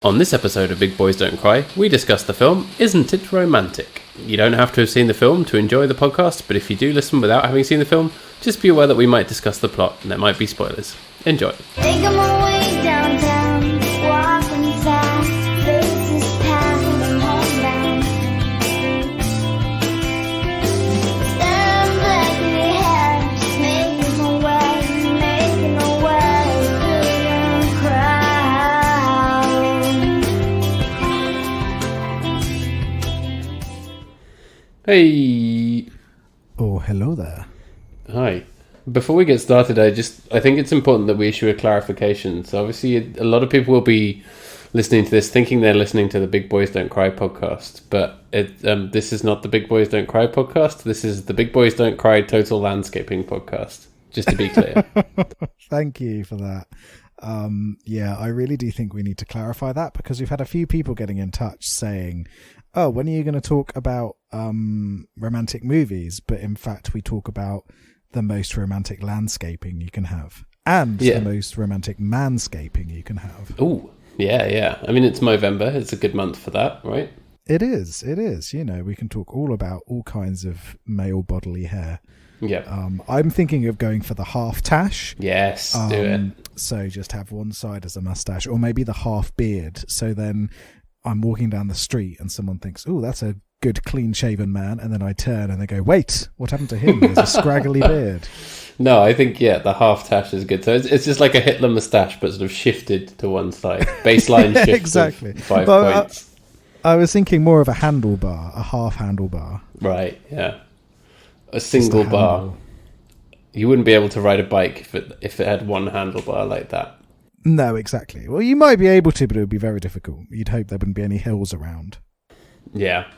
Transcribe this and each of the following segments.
On this episode of Big Boys Don't Cry, we discuss the film Isn't It Romantic? You don't have to have seen the film to enjoy the podcast, but if you do listen without having seen the film, just be aware that we might discuss the plot and there might be spoilers. Enjoy. Think I'm way downtown, walking fast, faces pass, I'm homebound. Stand back in your head, just making my way through the crowd. Hey. Oh, hello there. Hi. Before we get started, I think it's important that we issue a clarification. So obviously a lot of people will be listening to this thinking they're listening to the Big Boys Don't Cry podcast, but this is not the Big Boys Don't Cry podcast. This is the Big Boys Don't Cry Total Landscaping podcast, just to be clear. Thank you for that. Yeah, I really do think we need to clarify that because we've had a few people getting in touch saying, oh, when are you going to talk about romantic movies? But in fact, we talk about the most romantic landscaping you can have and the most romantic manscaping you can have. Oh, yeah. I mean, it's Movember. It's a good month for that, right? It is. You know, we can talk all about all kinds of male bodily hair. Yeah. I'm thinking of going for the half tash. Yes, do it. So just have one side as a mustache, or maybe the half beard. So then I'm walking down the street and someone thinks, oh, that's a good clean shaven man, and then I turn and they go, wait, what happened to him? There's a scraggly beard. No, I think the half tash is good. So it's just like a Hitler moustache, but sort of shifted to one side. Baseline shift. Exactly. 5 points. I was thinking more of a handlebar, a half handlebar. Right. Yeah. A single bar. You wouldn't be able to ride a bike if it had one handlebar like that. No, exactly. Well, you might be able to, but it would be very difficult. You'd hope there wouldn't be any hills around. Yeah.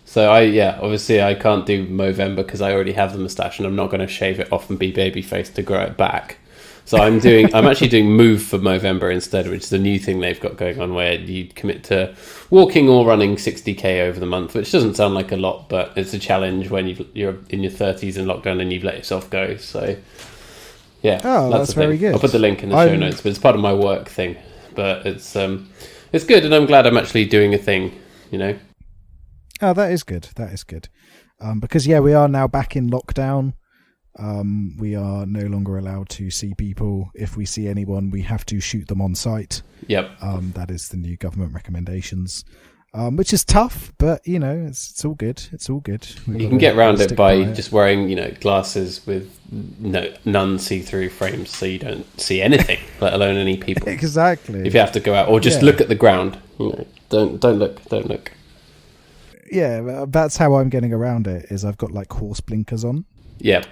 So obviously I can't do Movember because I already have the moustache and I'm not going to shave it off and be babyface to grow it back. So I'm actually doing Move for Movember instead, which is a new thing they've got going on where you commit to walking or running 60k over the month, which doesn't sound like a lot, but it's a challenge when you're in your 30s in lockdown and you've let yourself go. So yeah, that's very good. I'll put the link in the show notes, but it's part of my work thing. But it's good, and I'm glad I'm actually doing a thing, you know. Oh, that is good. Because we are now back in lockdown. We are no longer allowed to see people. If we see anyone, we have to shoot them on sight. Yep. That is the new government recommendations, which is tough, but you know, it's all good. It's all good. You can get around it by just wearing, glasses with none see-through frames, so you don't see anything, let alone any people. Exactly. If you have to go out, or just look at the ground, don't look. Yeah, that's how I'm getting around it. Is I've got like horse blinkers on. Yep.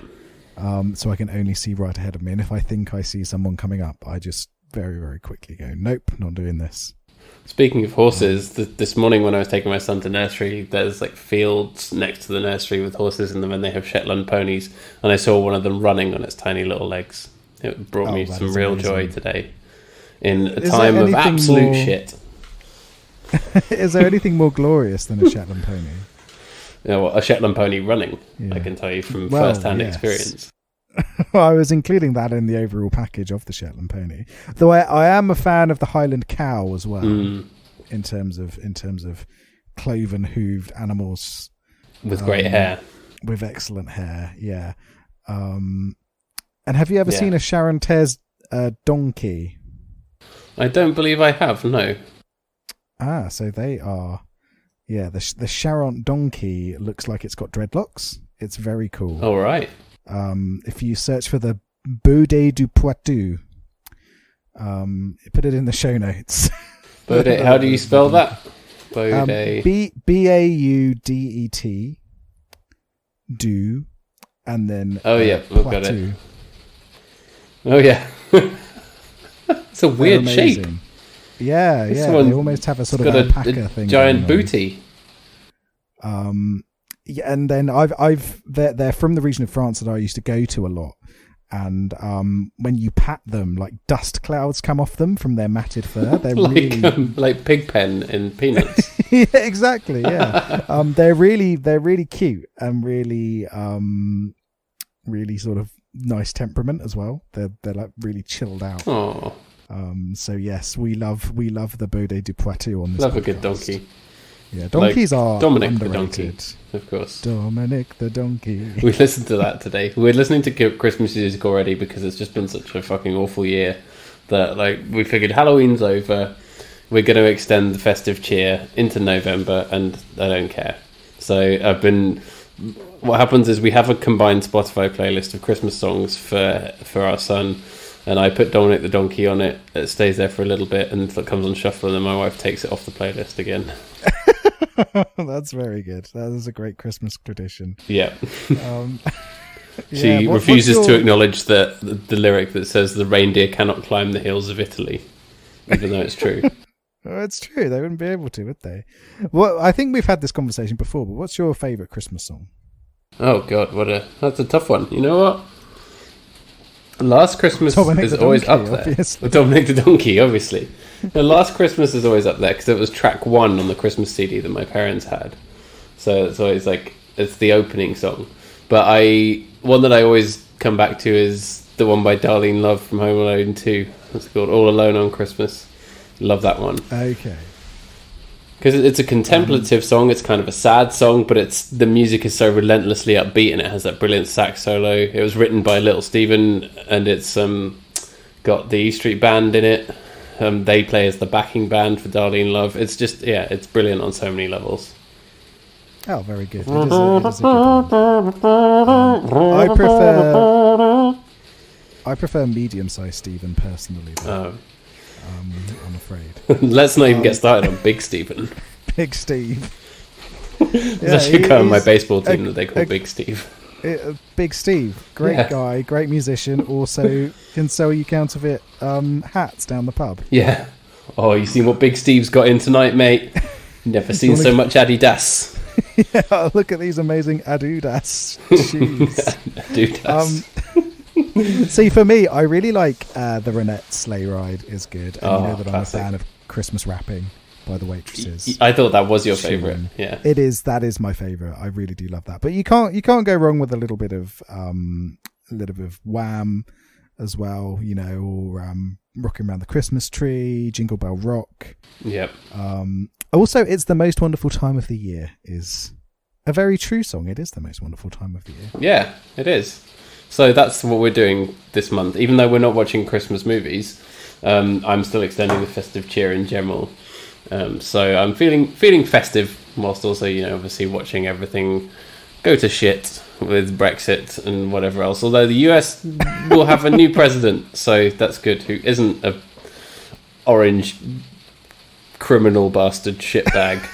So I can only see right ahead of me, and if I think I see someone coming up, I just very, very quickly go, nope, not doing this. Speaking of horses, this morning when I was taking my son to nursery, there's like fields next to the nursery with horses in them, and they have Shetland ponies, and I saw one of them running on its tiny little legs. It brought me some real joy today in a time of absolute shit. Is there anything more glorious than a Shetland pony? A Shetland pony running, I can tell you from first-hand experience. Well, I was including that in the overall package of the Shetland pony. Though I am a fan of the Highland cow as well, in terms of cloven hooved animals with great hair, with excellent hair. Yeah. And have you ever seen a Charentez donkey? I don't believe I have. No. So they are. Yeah, the Charente donkey looks like it's got dreadlocks. It's very cool. All right. If you search for the Baudet du Poitou, put it in the show notes. Baudet, how do you spell that? Baudet. Baudet, do, and then we've got it. Oh yeah, it's a weird shape. Yeah. They almost have a sort of alpaca thing. Giant booty. Yeah, and then they're from the region of France that I used to go to a lot, and when you pat them, like dust clouds come off them from their matted fur. They're like Pigpen in Peanuts. Yeah, exactly. Yeah, they're really cute and really sort of nice temperament as well. They're like really chilled out. Oh. So yes, we love the Baudet du Poitou on this. Love podcast. a good donkey. Yeah, donkeys are Dominic underrated. the donkey, of course. Dominic the donkey. We listened to that today. We're listening to Christmas music already because it's just been such a fucking awful year that we figured Halloween's over. We're going to extend the festive cheer into November, and I don't care. So what happens is we have a combined Spotify playlist of Christmas songs for our son, and I put Dominic the Donkey on it. It stays there for a little bit, and it comes on shuffle, and then my wife takes it off the playlist again. That's very good. That is a great Christmas tradition. Yeah. Yeah, She refuses to acknowledge the lyric that says the reindeer cannot climb the hills of Italy, even though it's true. Oh, it's true. They wouldn't be able to, would they? Well, I think we've had this conversation before, but what's your favourite Christmas song? Oh God, that's a tough one. You know what? Last Christmas Dominic is the always Donkey, up there. obviously. Dominic the Donkey, obviously. The Last Christmas is always up there because it was track 1 on the Christmas CD that my parents had. So it's always it's the opening song. But one that I always come back to is the one by Darlene Love from Home Alone 2. It's called All Alone on Christmas. Love that one. Okay. Because it's a contemplative song. It's kind of a sad song, but the music is so relentlessly upbeat, and it has that brilliant sax solo. It was written by Little Steven, and it's got the E Street Band in it. They play as the backing band for Darlene Love. It's just, it's brilliant on so many levels. Oh, very good. It is a good one. I prefer medium-sized Stephen personally, though. I'm afraid. Let's not even get started on Big Stephen. Big Steve. There's actually a guy on my baseball team that they call Big Steve. Big Steve, great guy, great musician. Also can sell you counterfeit hats down the pub. Yeah. Oh, you seen what Big Steve's got in tonight, mate? Never seen so much Adidas. Yeah, look at these amazing Adidas shoes. Adidas. See, for me, I really like the Renette sleigh ride is good. And you know that classic. I'm a fan of Christmas rapping by the waitresses. I thought that was your favourite. Yeah, it is. That is my favourite. I really do love that. But you can't go wrong with a little bit of Wham as well. You know, or Rocking Around the Christmas Tree, Jingle Bell Rock. Yep. Also, It's the Most Wonderful Time of the Year is a very true song. It is the most wonderful time of the year. Yeah, it is. So that's what we're doing this month. Even though we're not watching Christmas movies, I'm still extending the festive cheer in general. So I'm feeling festive, whilst also, obviously watching everything go to shit with Brexit and whatever else. Although the US will have a new president, so that's good, who isn't a orange criminal bastard shitbag.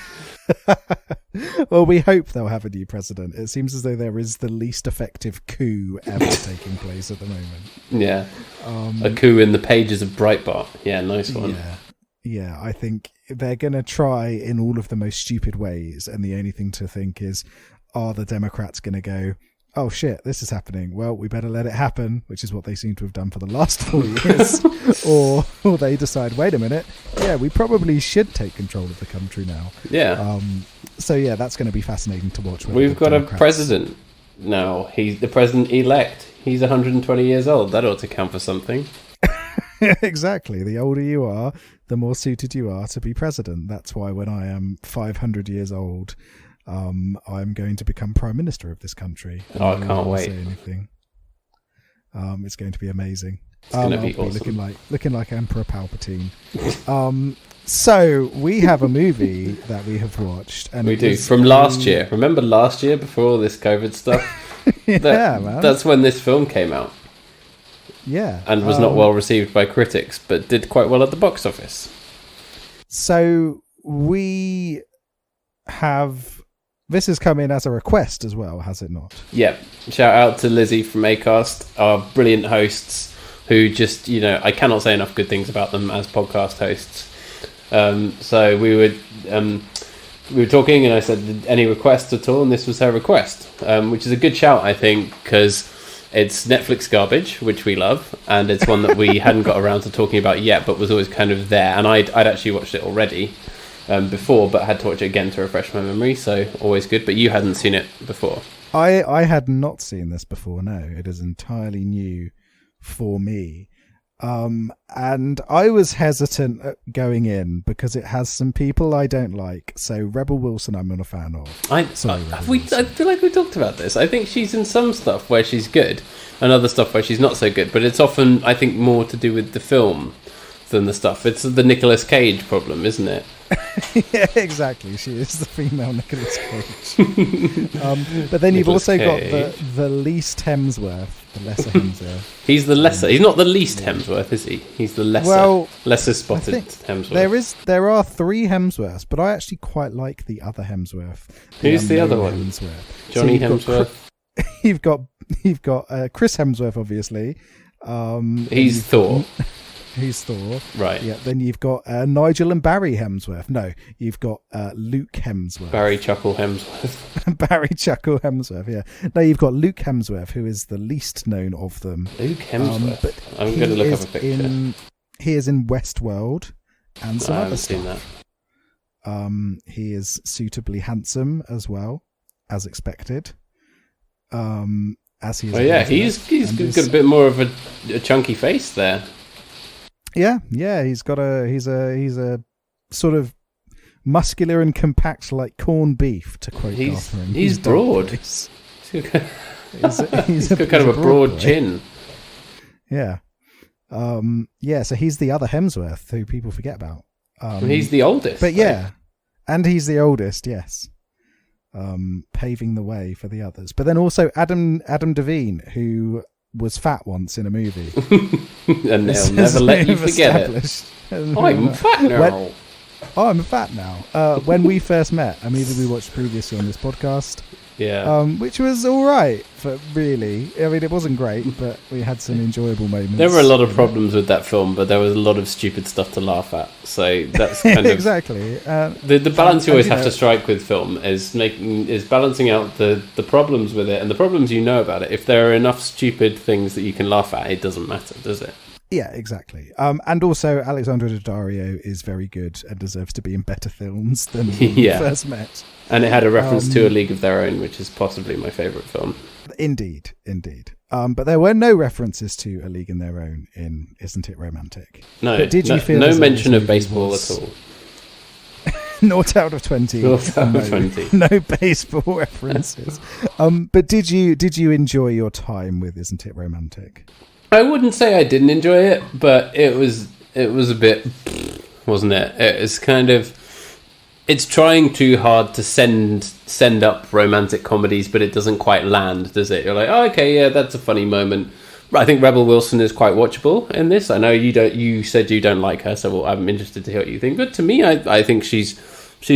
Well, we hope they'll have a new president. It seems as though there is the least effective coup ever taking place at the moment. Yeah. A coup in the pages of Breitbart. Yeah, nice one. Yeah, I think they're going to try in all of the most stupid ways, and the only thing to think is, are the Democrats going to go, oh shit, this is happening, well, we better let it happen, which is what they seem to have done for the last 4 years. or they decide, wait a minute, we probably should take control of the country now. Yeah. So yeah, that's going to be fascinating to watch. We've got a president now. He's the president-elect. He's 120 years old. That ought to count for something. Exactly. The older you are, the more suited you are to be president. That's why when I am 500 years old, I'm going to become prime minister of this country. Oh, I can't wait. Say anything. It's going to be amazing. It's going to be awesome. Looking like Emperor Palpatine. So we have a movie that we have watched, and we do from last year. Remember last year before all this COVID stuff? Man. That's when this film came out. Yeah, and was not well received by critics, but did quite well at the box office. So we have. This has come in as a request as well, has it not? Yeah. Shout out to Lizzie from Acast, our brilliant hosts, who just, I cannot say enough good things about them as podcast hosts. So we were talking, and I said, any requests at all? And this was her request, which is a good shout, I think, because it's Netflix garbage, which we love, and it's one that we hadn't got around to talking about yet, but was always kind of there. And I'd actually watched it already before, but had to watch it again to refresh my memory, so always good. But you hadn't seen it before. I had not seen this before, no. It is entirely new for me. And I was hesitant at going in because it has some people I don't like. So Rebel Wilson, I'm not a fan of. I feel like we talked about this. I think she's in some stuff where she's good, and other stuff where she's not so good. But it's often, I think, more to do with the film than the stuff. It's the Nicolas Cage problem, isn't it? Yeah, exactly. She is the female Nicolas Cage. But then you've Nicolas also Cage. got the least Hemsworth, the lesser Hemsworth. He's the lesser. He's not the least Hemsworth, is he? He's the lesser spotted I think Hemsworth. there are 3 Hemsworths, but I actually quite like the other Hemsworth. Who's the other one? Hemsworth. Johnny So Hemsworth. You've got Chris Hemsworth, obviously. He's Thor. He's Thor. Right. Yeah. Then you've got Nigel and Barry Hemsworth. No, you've got Luke Hemsworth. Barry Chuckle Hemsworth. Barry Chuckle Hemsworth. Yeah. No, you've got Luke Hemsworth, who is the least known of them. Luke Hemsworth. But I'm going to look up a picture. He is in Westworld and some I other haven't stuff. seen that. He is suitably handsome as well, as expected. As he is. Oh yeah, he's got a bit more of a chunky face there. Yeah, he's a sort of muscular and compact like corned beef, to quote Arthur. He's broad. He's He's got kind of a broad boy. chin. Yeah. So he's the other Hemsworth who people forget about. He's the oldest. But yeah, and he's the oldest, yes. Paving the way for the others. But then also Adam Devine, who was fat once in a movie. And they'll never let you forget it. I'm fat now. I'm fat now. When we first met, a movie we watched previously on this podcast, which was all right, but really, I mean, it wasn't great, but we had some enjoyable moments. There were a lot of problems with that film, but there was a lot of stupid stuff to laugh at. So that's kind of exactly. The balance you always have to strike with film is balancing out the problems with it and the problems you know about it. If there are enough stupid things that you can laugh at, it doesn't matter, does it? Yeah, exactly. And also, Alexandra Daddario is very good and deserves to be in better films than when we first met. And it had a reference to A League of Their Own, which is possibly my favourite film. Indeed. But there were no references to A League in Their Own in Isn't It Romantic? No, but did you feel no mention of baseball at all. 0 out of 20. 0 out of 20. No baseball references. But did you enjoy your time with Isn't It Romantic? I wouldn't say I didn't enjoy it, but it was a bit, wasn't it? It was kind of, it's trying too hard to send up romantic comedies, but it doesn't quite land, does it? You're like, oh, okay, yeah, that's a funny moment. I think Rebel Wilson is quite watchable in this. I know you said you don't like her, so I'm interested to hear what you think. But to me, I think she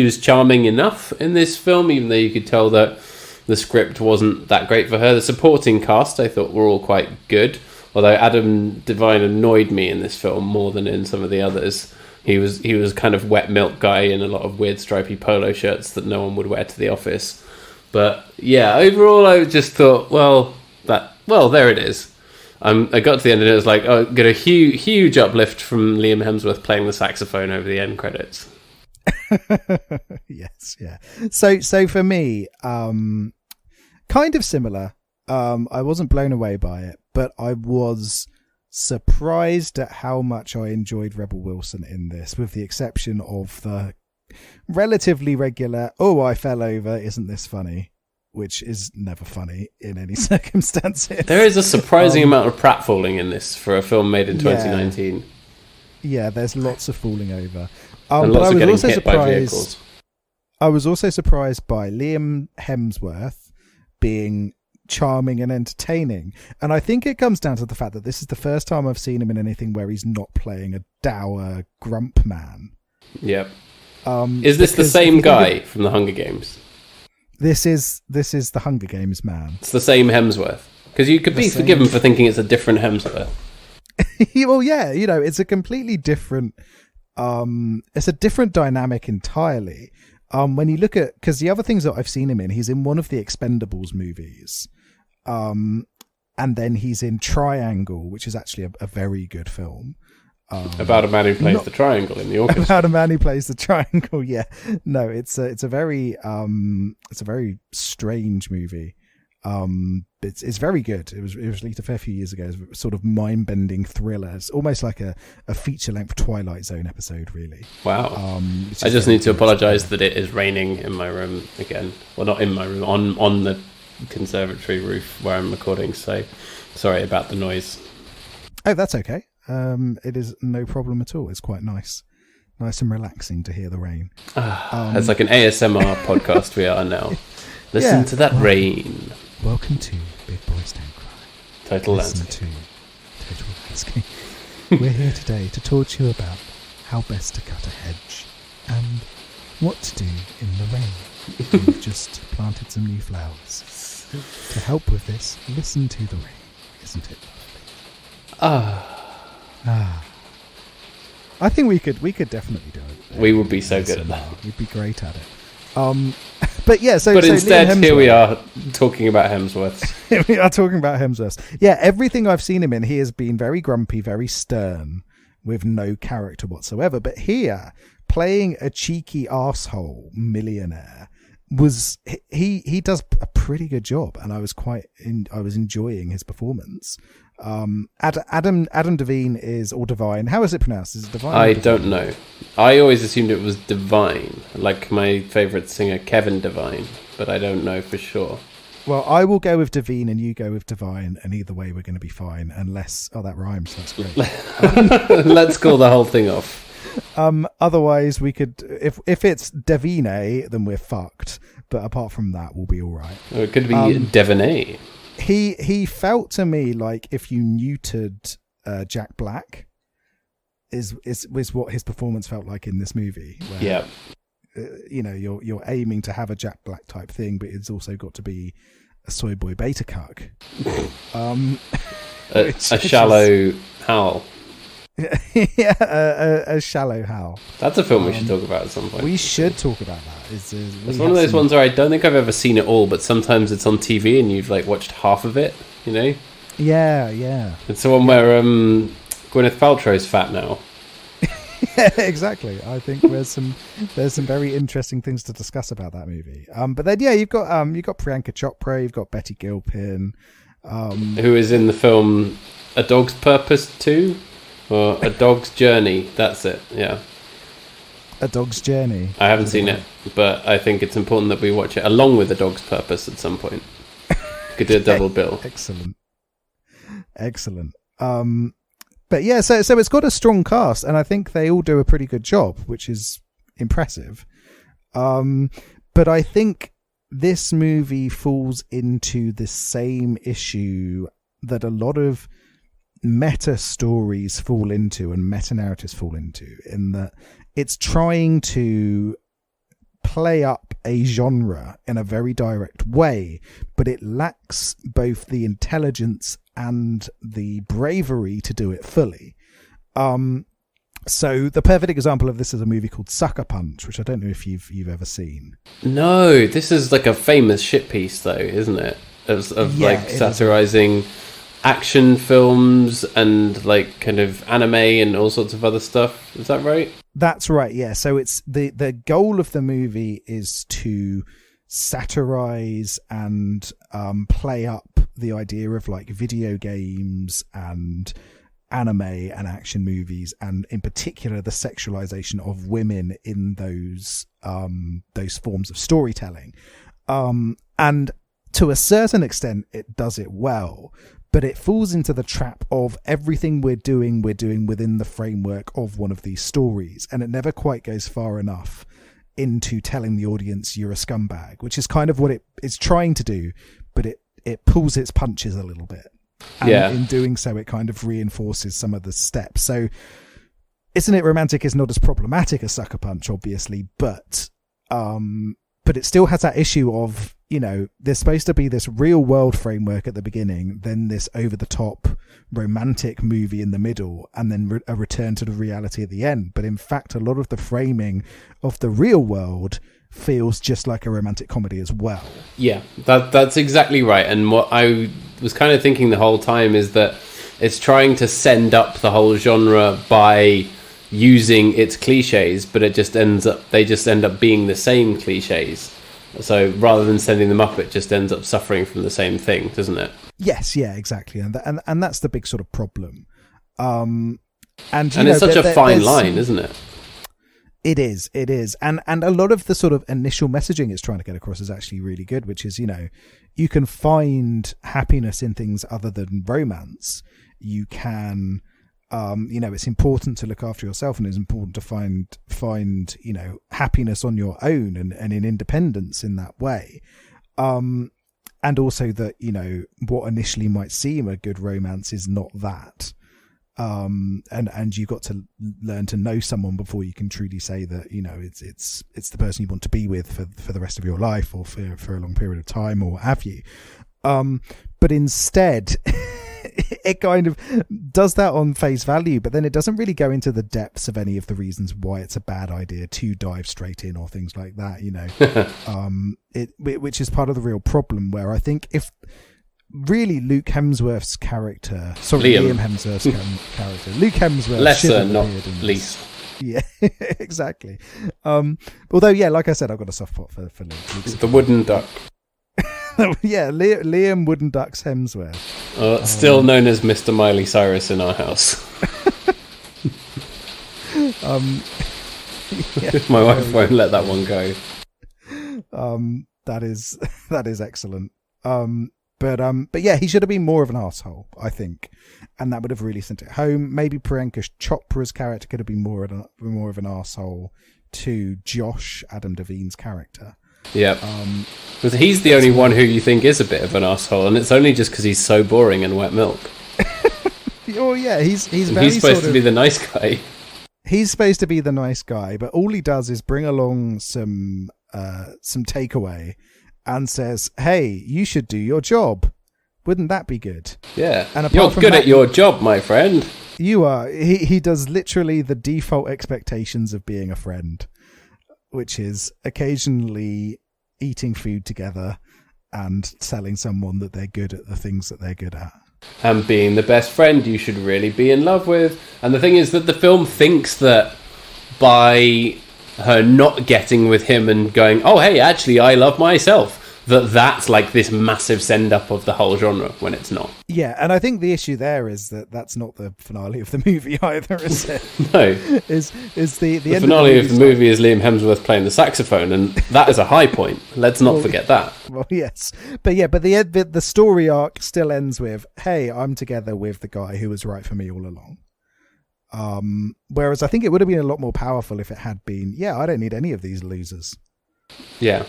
was charming enough in this film, even though you could tell that the script wasn't that great for her. The supporting cast, I thought, were all quite good. Although Adam Devine annoyed me in this film more than in some of the others. He was kind of wet milk guy in a lot of weird stripy polo shirts that no one would wear to the office. But yeah, overall I just thought, there it is. I got to the end and it was like, oh, got a huge uplift from Liam Hemsworth playing the saxophone over the end credits. Yes, yeah. So for me, kind of similar. I wasn't blown away by it, but I was surprised at how much I enjoyed Rebel Wilson in this, with the exception of the relatively regular, oh, I fell over, isn't this funny? Which is never funny in any circumstances. There is a surprising amount of pratfalling in this for a film made in 2019. Yeah, there's lots of falling over. And lots of getting hit by vehicles. I was also surprised by Liam Hemsworth being charming and entertaining, and I think it comes down to the fact that this is the first time I've seen him in anything where he's not playing a dour grump man. Yep. Is this the same guy from the Hunger Games? This is the Hunger Games man. It's the same Hemsworth, because you could be forgiven for thinking it's a different Hemsworth. Well, yeah, it's a completely different. It's a different dynamic entirely. When you look at, because the other things that I've seen him in, he's in one of the Expendables movies. And then he's in Triangle, which is actually a very good film. About a man who plays the triangle in the orchestra. About a man who plays the triangle, yeah. No, it's a very strange movie. it's very good. It was released a fair few years ago. It's a sort of mind-bending thriller. It's almost like a feature-length Twilight Zone episode, really. Wow. I just need to apologise that it is raining in my room again. Well, not in my room, on the conservatory roof where I'm recording. So sorry about the noise. Oh, that's okay. It is no problem at all. It's quite nice and relaxing to hear the rain. It's like an ASMR podcast we are now. Listen to that rain. Welcome to Big Boys Don't Cry. Total Listen Landscape. to Total Landscape. We're here today to talk to you about how best to cut a hedge and what to do in the rain. We've just planted some new flowers. To help with this, listen to the rain. Isn't it lovely? I think we could definitely do it. We would be so good at that. We'd be great at it. But yeah, but instead, here we are talking about Hemsworth. We are talking about Hemsworth. Yeah, everything I've seen him in, he has been very grumpy, very stern, with no character whatsoever. But here, playing a cheeky arsehole millionaire, he does a pretty good job, and I was enjoying his performance. Adam Devine or Divine. How is it pronounced? Is it Divine? I don't know. I always assumed it was Divine, like my favourite singer Kevin Devine, but I don't know for sure. Well, I will go with Devine and you go with Divine, and either way we're going to be fine, unless... Oh, that rhymes. That's great. Let's call the whole thing off. Otherwise, we could... If it's Devine, then we're fucked. But apart from that, we'll be all right. Or it could be Devonay. He felt to me like if you neutered Jack Black is what his performance felt like in this movie. Where, yeah. You're aiming to have a Jack Black type thing, but it's also got to be a soy boy beta cuck. A shallow Hal. Yeah, a shallow Hal. That's a film we should talk about at some point. We should talk about that. It's one of those ones where I don't think I've ever seen it all, but sometimes it's on TV and you've like watched half of it, you know? Yeah. It's the one where Gwyneth Paltrow's fat now. Yeah, exactly. I think there's some very interesting things to discuss about that movie. But then you've got Priyanka Chopra, you've got Betty Gilpin, who is in the film A Dog's Purpose 2 or A Dog's Journey. That's it. Yeah. A Dog's Journey. I haven't seen it, but I think it's important that we watch it along with A Dog's Purpose at some point. We could do a double bill. Excellent. But yeah, so it's got a strong cast, and I think they all do a pretty good job, which is impressive. But I think this movie falls into the same issue that a lot of meta stories fall into and meta narratives fall into, in that it's trying to play up a genre in a very direct way, but it lacks both the intelligence and the bravery to do it fully. So the perfect example of this is a movie called Sucker Punch, which I don't know if you've ever seen. No, this is like a famous shit piece though, isn't it? Of like satirizing action films and like kind of anime and all sorts of other stuff. Is that right? That's right, yeah. So it's the goal of the movie is to satirize and play up the idea of like video games and anime and action movies, and in particular the sexualization of women in those forms of storytelling. And to a certain extent it does it well, but it falls into the trap of everything we're doing within the framework of one of these stories, and it never quite goes far enough into telling the audience you're a scumbag, which is kind of what it is trying to do, but it pulls its punches a little bit. And in doing so, it kind of reinforces some of the steps. So Isn't It Romantic is not as problematic as Sucker Punch, obviously, but it still has that issue of, you know, there's supposed to be this real world framework at the beginning, then this over the top romantic movie in the middle, and then a return to the reality at the end. But in fact, a lot of the framing of the real world feels just like a romantic comedy as well. Yeah, that's exactly right. And what I was kind of thinking the whole time is that it's trying to send up the whole genre by using its cliches, but they just end up being the same cliches. So rather than sending them up, it just ends up suffering from the same thing, doesn't it? Yes, yeah, exactly, and that's the big sort of problem. And it's such a fine line, isn't it? It is, and a lot of the sort of initial messaging it's trying to get across is actually really good, which is, you can find happiness in things other than romance. You can, it's important to look after yourself, and it's important to find happiness on your own and in independence in that way. And also that, what initially might seem a good romance is not that. And you've got to learn to know someone before you can truly say that, it's the person you want to be with for the rest of your life, or for a long period of time, or what have you. But instead, it kind of does that on face value, but then it doesn't really go into the depths of any of the reasons why it's a bad idea to dive straight in or things like that, which is part of the real problem, where I think if really Luke Hemsworth's character, Liam Hemsworth's character, Luke Hemsworth, lesser, not least. Yeah, exactly. Although, yeah, like I said, I've got a soft spot for Luke. The wooden duck. Yeah, Liam Wooden Ducks Hemsworth. Still known as Mr. Miley Cyrus in our house. My wife won't let that one go. That is excellent. But yeah, he should have been more of an asshole, I think, and that would have really sent it home. Maybe Priyanka Chopra's character could have been more of an asshole to Josh, Adam Devine's character. Yeah, because he's the only one who you think is a bit of an asshole, and it's only just because he's so boring and wet milk. Oh yeah, he's supposed to be the nice guy. He's supposed to be the nice guy, but all he does is bring along some takeaway and says, "Hey, you should do your job. Wouldn't that be good?" Yeah, and you're good at your job, my friend. You are. He does literally the default expectations of being a friend, which is occasionally eating food together and telling someone that they're good at the things that they're good at. And being the best friend you should really be in love with. And the thing is that the film thinks that by her not getting with him and going, oh, hey, actually, I love myself, that's like this massive send-up of the whole genre, when it's not. Yeah, and I think the issue there is that that's not the finale of the movie either, is it? No. is the finale of the movie is Liam Hemsworth playing the saxophone, and that is a high point. Let's not forget that. Well, yes. But the story arc still ends with, hey, I'm together with the guy who was right for me all along. Whereas I think it would have been a lot more powerful if it had been, yeah, I don't need any of these losers. Yeah.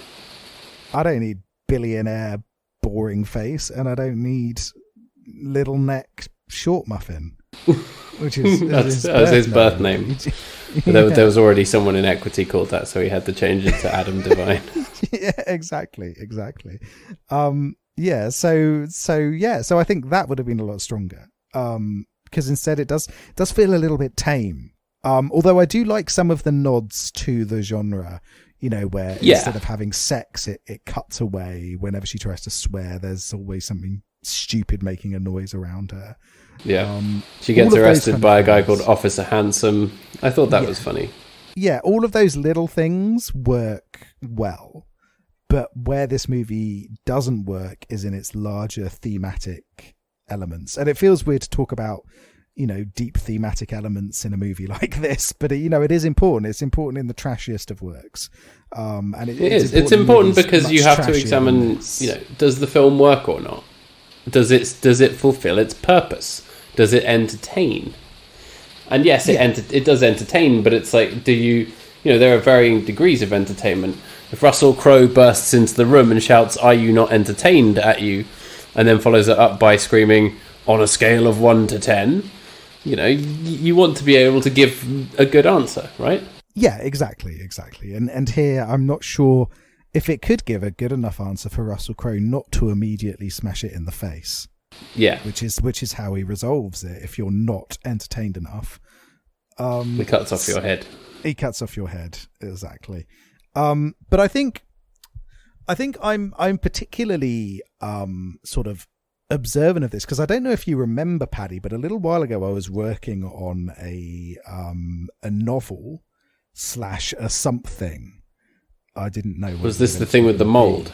I don't need billionaire boring face, and I don't need little neck short muffin, which is his birth name. Yeah. There was already someone in Equity called that, so he had to change it to Adam Devine. Yeah, exactly. So I think that would have been a lot stronger. Because instead it does feel a little bit tame. Although I do like some of the nods to the genre. Where instead of having sex, it cuts away. Whenever she tries to swear, there's always something stupid making a noise around her. Yeah. She gets arrested by a guy called Officer Handsome. I thought that was funny. Yeah, all of those little things work well. But where this movie doesn't work is in its larger thematic elements. And it feels weird to talk about deep thematic elements in a movie like this, but it is important. It's important in the trashiest of works. And it's important because you have to examine, does the film work or not? Does it fulfill its purpose? Does it entertain? And yes, it does entertain, but it's like, there are varying degrees of entertainment. If Russell Crowe bursts into the room and shouts, "Are you not entertained?" at you, and then follows it up by screaming, "On a scale of 1 to 10," you want to be able to give a good answer, right? Yeah, exactly. And here, I'm not sure if it could give a good enough answer for Russell Crowe not to immediately smash it in the face. Yeah. Which is how he resolves it. If you're not entertained enough. He cuts off your head. He cuts off your head, exactly. But I think I'm particularly sort of observant of this, because I don't know if you remember, Paddy, but a little while ago I was working on a novel / a something I didn't know. Was this the thing with the mold?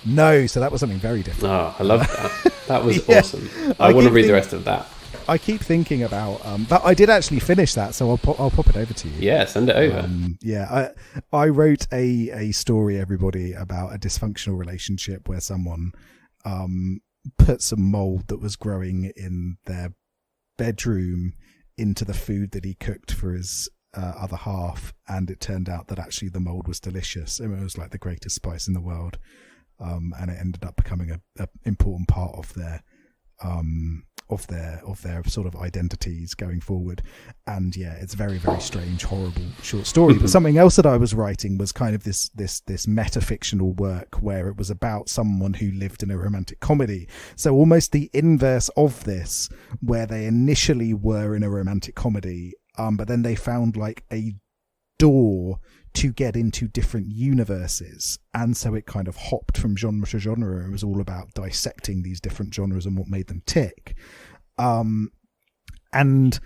No, so that was something very different. Oh, I love that. That was Yeah. awesome. I want to read the rest of that. I keep thinking about, but I did actually finish that, so I'll pop it over to you. Yeah, send it over. I wrote a story, everybody, about a dysfunctional relationship where someone put some mold that was growing in their bedroom into the food that he cooked for his other half, and it turned out that actually the mold was delicious. It was like the greatest spice in the world, and it ended up becoming a important part of their sort of identities going forward. And yeah, it's very, very strange, horrible short story. But something else that I was writing was kind of this meta-fictional work where it was about someone who lived in a romantic comedy. So almost the inverse of this, where they initially were in a romantic comedy, but then they found like a door to get into different universes, and so it kind of hopped from genre to genre. It was all about dissecting these different genres and what made them tick. And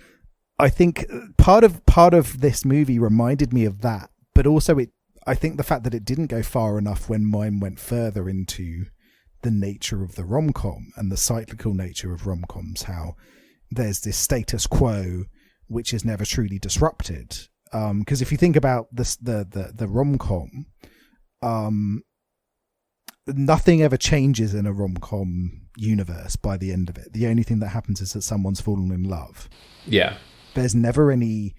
I think part of this movie reminded me of that, but also I think the fact that it didn't go far enough when mine went further into the nature of the rom-com and the cyclical nature of rom-coms, how there's this status quo which is never truly disrupted. Because if you think about this, the rom-com, nothing ever changes in a rom-com universe by the end of it. The only thing that happens is that someone's fallen in love. Yeah. There's never any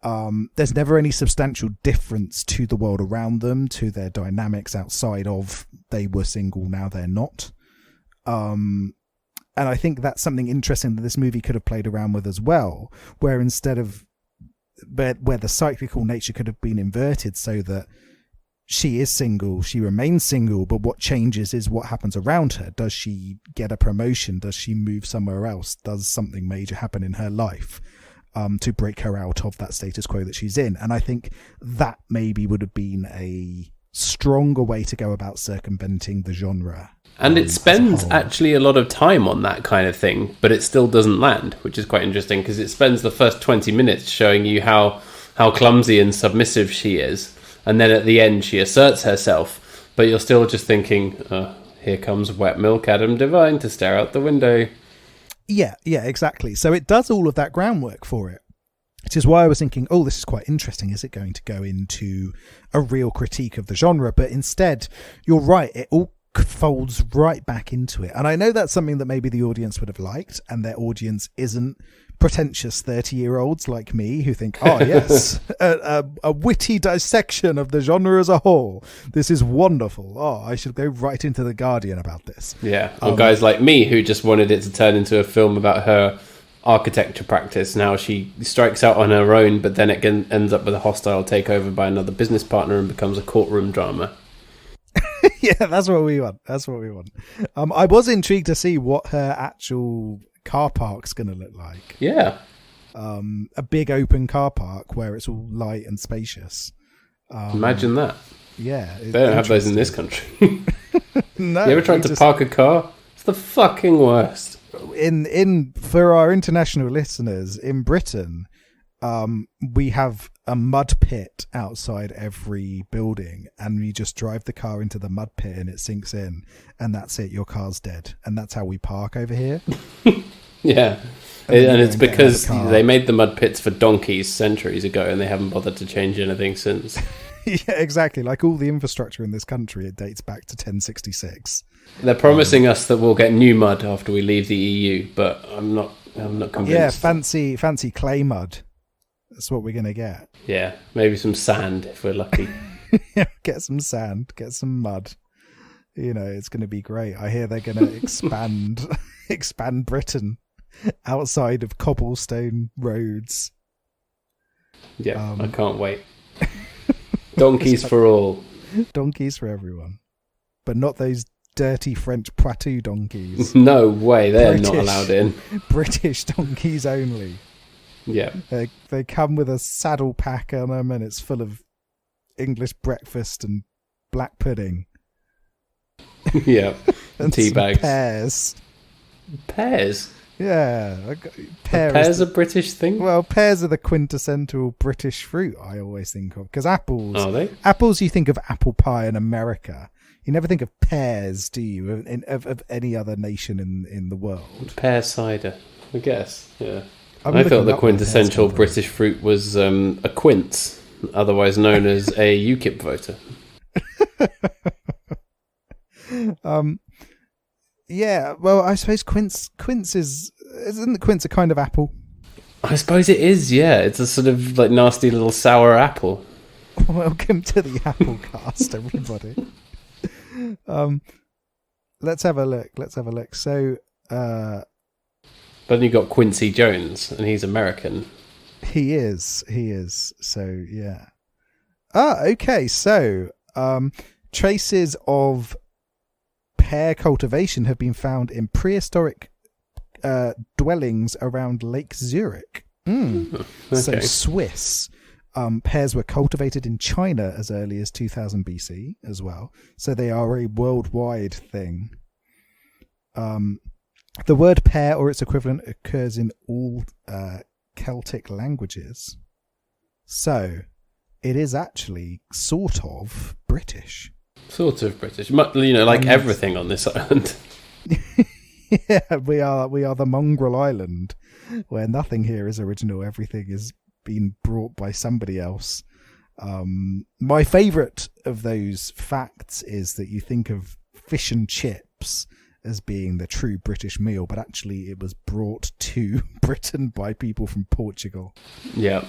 substantial difference to the world around them, to their dynamics outside of they were single, now they're not. And I think that's something interesting that this movie could have played around with as well, where instead of where the cyclical nature could have been inverted so that she is single, she remains single, but what changes is what happens around her. Does she get a promotion? Does she move somewhere else? Does something major happen in her life to break her out of that status quo that she's in? And I think that maybe would have been a stronger way to go about circumventing the genre. And it spends actually a lot of time on that kind of thing, but it still doesn't land, which is quite interesting because it spends the first 20 minutes showing you how clumsy and submissive she is. And then at the end, she asserts herself, but you're still just thinking, here comes wet milk Adam Devine to stare out the window. Yeah, exactly. So it does all of that groundwork for it, which is why I was thinking, oh, this is quite interesting. Is it going to go into a real critique of the genre? But instead, you're right, it all folds right back into it. And I know that's something that maybe the audience would have liked, and their audience isn't pretentious 30-year-olds like me who think, oh yes, a witty dissection of the genre as a whole. This is wonderful. Oh, I should go right into The Guardian about this. Yeah, or guys like me who just wanted it to turn into a film about her architecture practice. Now she strikes out on her own, but then it ends up with a hostile takeover by another business partner and becomes a courtroom drama. Yeah, that's what we want. I was intrigued to see what her actual car park's going to look like. Yeah. A big open car park where it's all light and spacious. Imagine that. Yeah. They don't have those in this country. No. You ever tried to park a car? It's the fucking worst. For our international listeners, in Britain, we have a mud pit outside every building, and you just drive the car into the mud pit and it sinks in, and that's it, your car's dead. And that's how we park over here. Yeah. And it's because they made the mud pits for donkeys centuries ago and they haven't bothered to change anything since. Yeah, exactly. Like all the infrastructure in this country, it dates back to 1066. They're promising us that we'll get new mud after we leave the EU, but I'm not convinced. Yeah, fancy clay mud. That's what we're going to get. Yeah, maybe some sand if we're lucky. Get some sand, get some mud. You know, it's going to be great. I hear they're going to expand Britain outside of cobblestone roads. Yeah, I can't wait. Donkeys for all. Donkeys for everyone. But not those dirty French Poitou donkeys. No way, they're not allowed in. British donkeys only. Yeah. They come with a saddle pack on them and it's full of English breakfast and black pudding. Yeah. And tea bags. Pears. Pears? Yeah, Pear's a British thing? Well, pears are the quintessential British fruit, I always think of. Because apples... Are they? Apples, you think of apple pie in America. You never think of pears, do you, of any other nation in the world? Pear cider, I guess, yeah. I'm I looking thought the up where pears quintessential come from. British fruit was a quince, otherwise known as a UKIP voter. Yeah, well, I suppose quince isn't the quince a kind of apple? I suppose it is, yeah. It's a sort of like nasty little sour apple. Welcome to the Apple Cast, everybody. Let's have a look. So, But then you got Quincy Jones, and he's American. he is. So, yeah. Okay. So, traces of pear cultivation have been found in prehistoric dwellings around Lake Zurich. So Okay. Swiss. Pears were cultivated in China as early as 2000 BC as well. So they are a worldwide thing. The word pear or its equivalent occurs in all Celtic languages. So it is actually sort of British. Sort of British. Like everything on this island. Yeah, we are the mongrel island where nothing here is original. Everything is being brought by somebody else. My favourite of those facts is that you think of fish and chips as being the true British meal, but actually it was brought to Britain by people from Portugal. Yeah.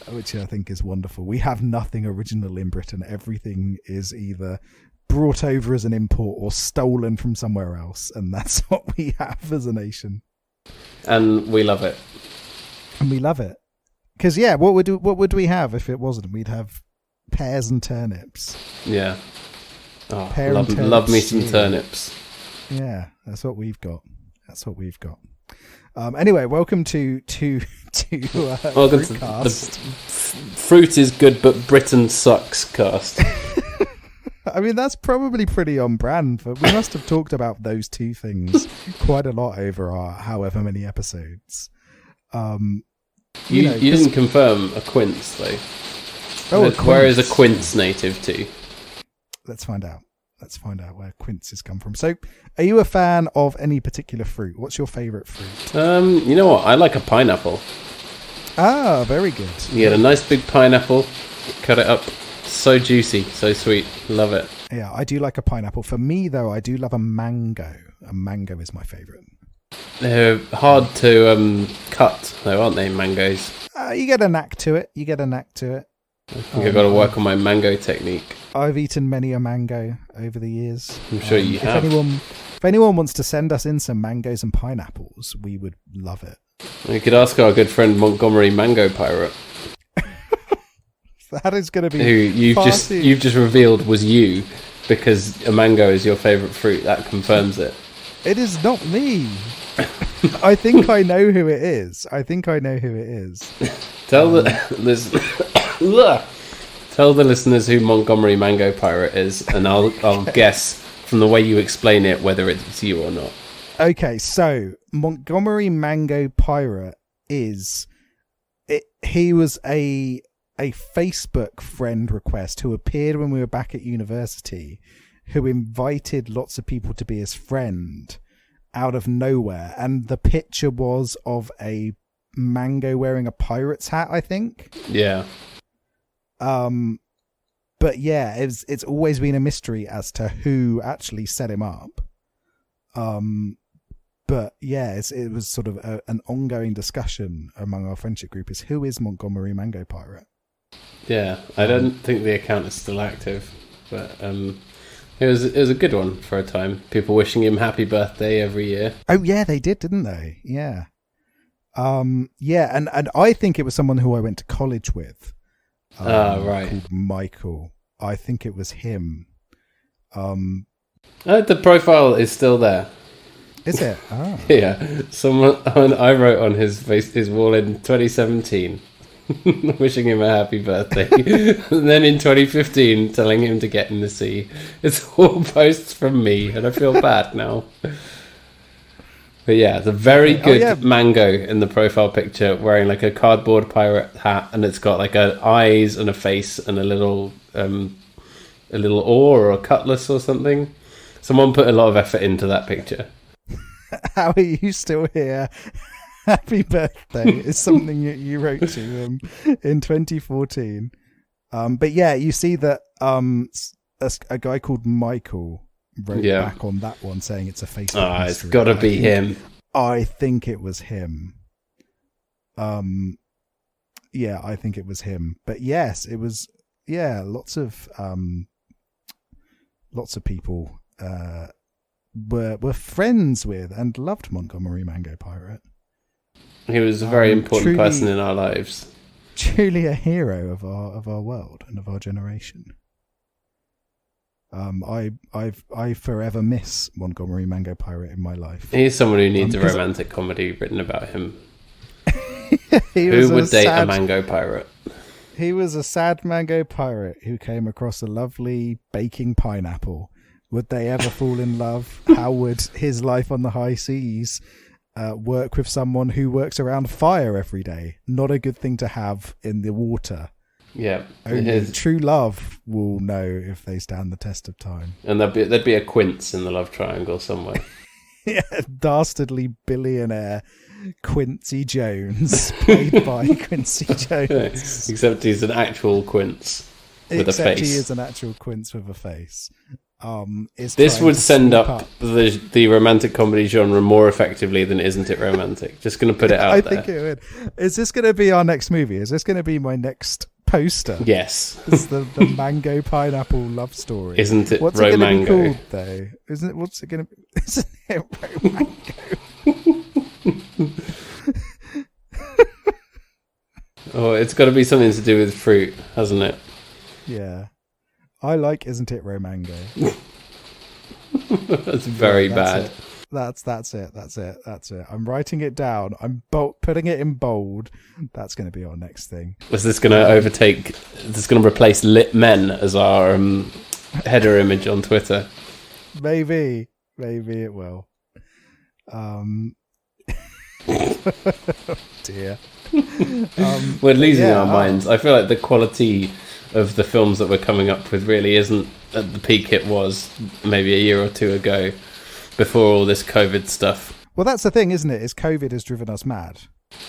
Which I think is wonderful. We have nothing original in Britain. Everything is either brought over as an import or stolen from somewhere else, and that's what we have as a nation. And we love it. And we love it. Because, yeah, what would we have if it wasn't? We'd have pears and turnips. Yeah. Oh, Pear and turnip love me some stew. turnips. Yeah, that's what we've got. Anyway, welcome to Welcome to Fruitcast. Fruit is good, but Britain sucks cast. I mean, that's probably pretty on brand, but we must have talked about those two things quite a lot over our however many episodes. You didn't confirm a quince, though. Oh, Where is a quince native to? Let's find out. Where quinces come from. So, are you a fan of any particular fruit? What's your favourite fruit? You know what? I like a pineapple. Ah, very good. You get a nice big pineapple, cut it up. So juicy, so sweet. Love it. Yeah, I do like a pineapple. For me, though, I do love a mango. A mango is my favourite. They're hard to cut, though, aren't they, mangoes? You get a knack to it. I think I've got to work on my mango technique. I've eaten many a mango over the years. I'm sure you have. If anyone wants to send us in some mangoes and pineapples, we would love it. We could ask our good friend Montgomery Mango Pirate, That is going to be who you've just revealed was you, because a mango is your favourite fruit. That confirms it. It is not me. I think I know who it is. Tell tell the listeners who Montgomery Mango Pirate is, and I'll guess from the way you explain it whether it's you or not. Okay, so Montgomery Mango Pirate is it. He was a Facebook friend request who appeared when we were back at university, who invited lots of people to be his friend out of nowhere, and the picture was of a mango wearing a pirate's hat, I think. Yeah. But yeah, it's always been a mystery as to who actually set him up. But yeah, it was sort of an ongoing discussion among our friendship group is who is Montgomery Mango Pirate? Yeah, I don't think the account is still active, but it was a good one for a time. People wishing him happy birthday every year. Oh yeah, they did, didn't they? Yeah. Yeah, and I think it was someone who I went to college with. Right. Called Michael. I think it was him. The profile is still there. Is it? Oh. Yeah, I wrote on his wall in 2017, wishing him a happy birthday, and then in 2015, telling him to get in the sea. It's all posts from me, and I feel bad now. But yeah, it's a very Oh, good yeah. Mango in the profile picture, wearing like a cardboard pirate hat, and it's got like eyes and a face and a little oar or a cutlass or something. Someone put a lot of effort into that picture. How are you still here? Happy birthday is something that you wrote to him in 2014. But yeah, you see that a guy called Michael wrote back on that one saying it's a Facebook it's got to be him. I think it was him. Yeah, I think it was him. But yes, it was. Yeah, lots of people were friends with and loved Montgomery Mango Pirate. He was a very important person in our lives. Truly a hero of our world and of our generation. I forever miss Montgomery Mango Pirate in my life. He's someone who needs a romantic comedy written about him. Who would date a mango pirate? He was a sad mango pirate who came across a lovely baking pineapple. Would they ever fall in love? How would his life on the high seas work with someone who works around fire every day? Not a good thing to have in the water. Yeah, only true love will know if they stand the test of time. And there'd be a Quince in the love triangle somewhere. Yeah, dastardly billionaire Quincy Jones, played by Quincy Jones. Except he's an actual Quince with a face. He is an actual Quince with a face. This would send up the romantic comedy genre more effectively than Isn't It Romantic? Just going to put it out there. I think it would. Is this going to be our next movie? Is this going to be my next poster? Yes. It's the mango pineapple love story. Isn't it What's Romango? It going to be called, though? What's it going to be? Isn't it Romango? Oh, it's got to be something to do with fruit, hasn't it? Yeah. I like Isn't It Romango? That's very bad. It. That's it. I'm writing it down. I'm putting it in bold. That's going to be our next thing. Is this going to overtake? Is this going to replace Lit Men as our header image on Twitter? Maybe it will. Dear. We're losing our minds. I feel like the quality of the films that we're coming up with really isn't at the peak it was maybe a year or two ago, before all this COVID stuff. Well, that's the thing, isn't it? Is COVID has driven us mad.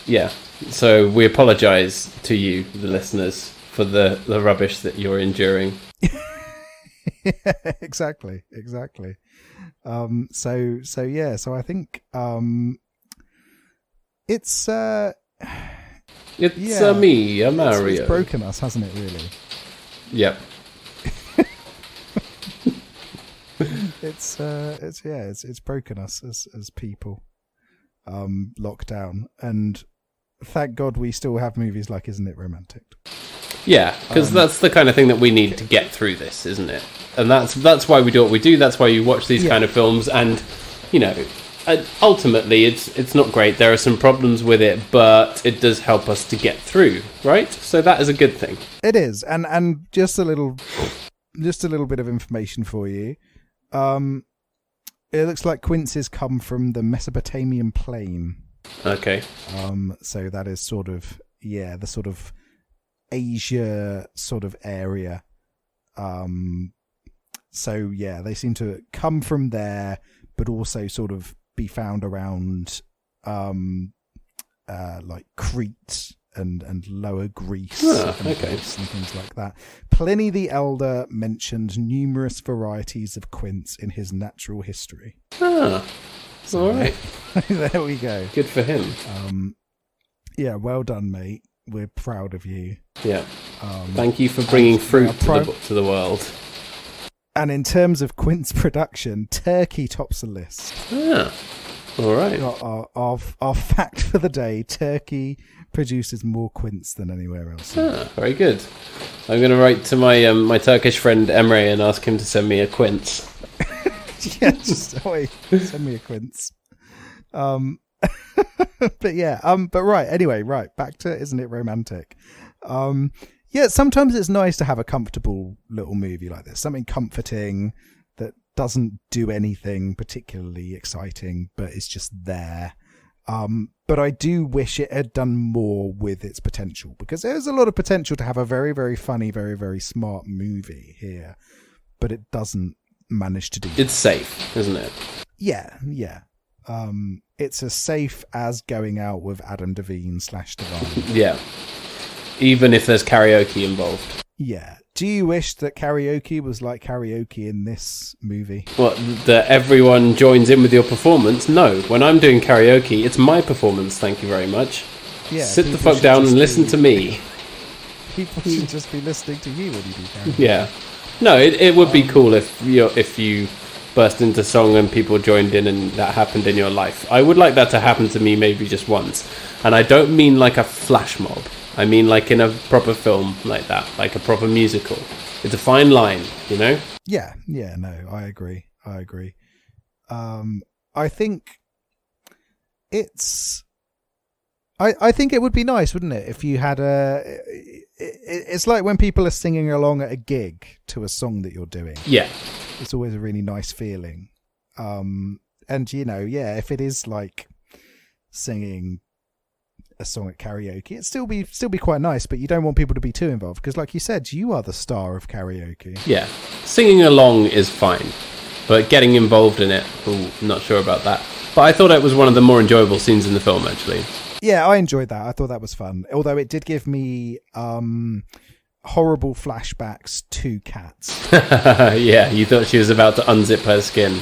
Yeah. So we apologise to you, the listeners, for the rubbish that you're enduring. Yeah, exactly. So I think it's me, Mario. It's broken us, hasn't it? Really. Yep. It's broken us as people. Lockdown, and thank God we still have movies like Isn't It Romantic? Yeah, because that's the kind of thing that we need to get through this, isn't it? And that's why we do what we do. That's why you watch these kind of films, and ultimately it's not great. There are some problems with it, but it does help us to get through, right? So that is a good thing. It is, and just a little bit of information for you. It looks like quinces come from the Mesopotamian plain. Okay. So that is sort of the sort of Asia sort of area. So yeah, they seem to come from there, but also sort of be found around like Crete and Lower Greece and things like that. Pliny the Elder mentioned numerous varieties of quince in his Natural History. All right. There we go. Good for him. Yeah, well done, mate. We're proud of you. Yeah. Thank you for bringing fruit to the world. And in terms of quince production, Turkey tops the list. All right. Our fact for the day: Turkey produces more quince than anywhere else. Very good. I'm going to write to my my Turkish friend Emre and ask him to send me a quince. Yeah, just send me a quince. But yeah, but right, back to Isn't It Romantic? Yeah, sometimes it's nice to have a comfortable little movie like this, something comforting that doesn't do anything particularly exciting, but it's just there. But I do wish it had done more with its potential, because there's a lot of potential to have a very, very funny, very, very smart movie here, but it doesn't manage to do that. It's safe, isn't it? Yeah. It's as safe as going out with Adam Devine / Devine. Yeah. Even if there's karaoke involved. Yeah. Do you wish that karaoke was like karaoke in this movie? What, that everyone joins in with your performance? No. When I'm doing karaoke, it's my performance, thank you very much. Yeah, sit the fuck down and listen to me. People should just be listening to you when you do karaoke. Yeah. No, it would be cool if you burst into song and people joined in and that happened in your life. I would like that to happen to me maybe just once. And I don't mean like a flash mob. I mean like in a proper film like that, like a proper musical. It's a fine line, you know? Yeah, no, I agree. I think it's... I think it would be nice, wouldn't it, if you had it's like when people are singing along at a gig to a song that you're doing. Yeah. It's always a really nice feeling. And, you know, yeah, if it is like singing a song at karaoke, it'd still be quite nice, but you don't want people to be too involved, because like you said, you are the star of karaoke. Yeah. Singing along is fine, but getting involved in it, not sure about that. But I thought it was one of the more enjoyable scenes in the film, actually. Yeah, I enjoyed that. I thought that was fun. Although it did give me horrible flashbacks to Cats. Yeah, you thought she was about to unzip her skin.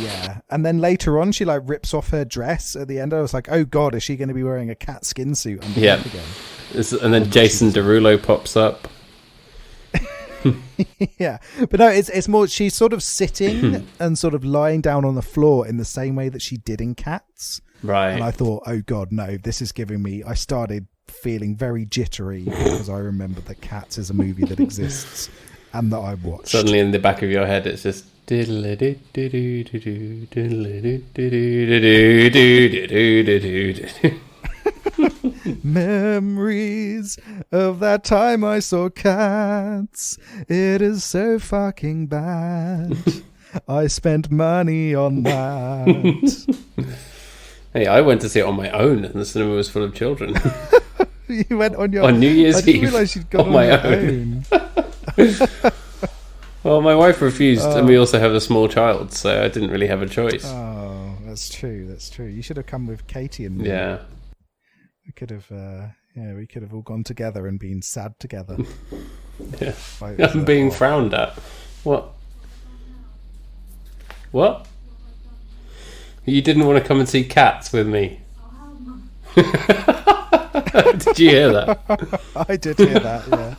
Yeah. And then later on, she like rips off her dress at the end. I was like, oh God, is she going to be wearing a cat skin suit underneath again? And then Jason Derulo pops up. Yeah. But no, it's more, she's sort of sitting and sort of lying down on the floor in the same way that she did in Cats. Right. And I thought, oh God, no, this is giving me... I started feeling very jittery because I remembered that Cats is a movie that exists and that I watched. Suddenly in the back of your head, it's just... Memories of that time I saw Cats. It is so fucking bad. I spent money on that. Hey, I went to see it on my own, and the cinema was full of children. You went on your... On New Year's Eve. I didn't Eve. realise you'd gone on my your own. Well, my wife refused, and we also have a small child, so I didn't really have a choice. Oh, that's true. You should have come with Katie and me. Yeah. We could have, we could have all gone together and been sad together. Yeah. I'm being frowned at. What? You didn't want to come and see Cats with me. Did you hear that? I did hear that, yeah.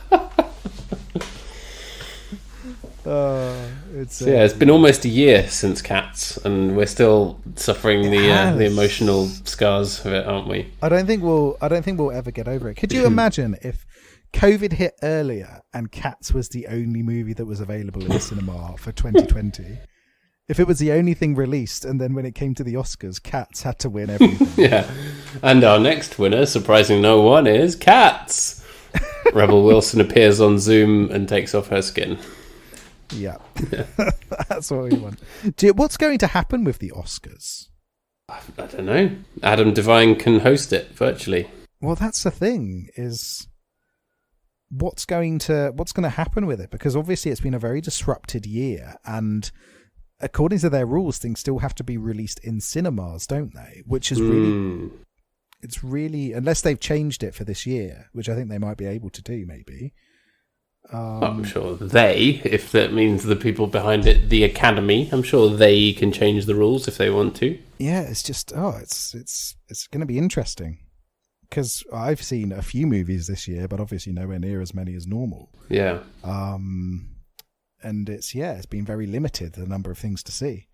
It's been almost a year since Cats, and we're still suffering the emotional scars of it, aren't we? I don't think we'll ever get over it. Could you imagine if COVID hit earlier and Cats was the only movie that was available in the cinema for 2020? If it was the only thing released, and then when it came to the Oscars, Cats had to win everything. Yeah. And our next winner, surprising no one, is Cats. Rebel Wilson appears on Zoom and takes off her skin. Yeah. That's what we want. What's going to happen with the Oscars? I don't know. Adam Devine can host it virtually. Well, that's the thing, is what's going to happen with it? Because obviously it's been a very disrupted year, and according to their rules, things still have to be released in cinemas, don't they? Which is really, it's really, unless they've changed it for this year, which I think they might be able to do, maybe. I'm sure if that means the people behind it, the Academy, I'm sure they can change the rules if they want to. Yeah, it's just, it's going to be interesting. Because I've seen a few movies this year, but obviously nowhere near as many as normal. Yeah. And it's been very limited, the number of things to see.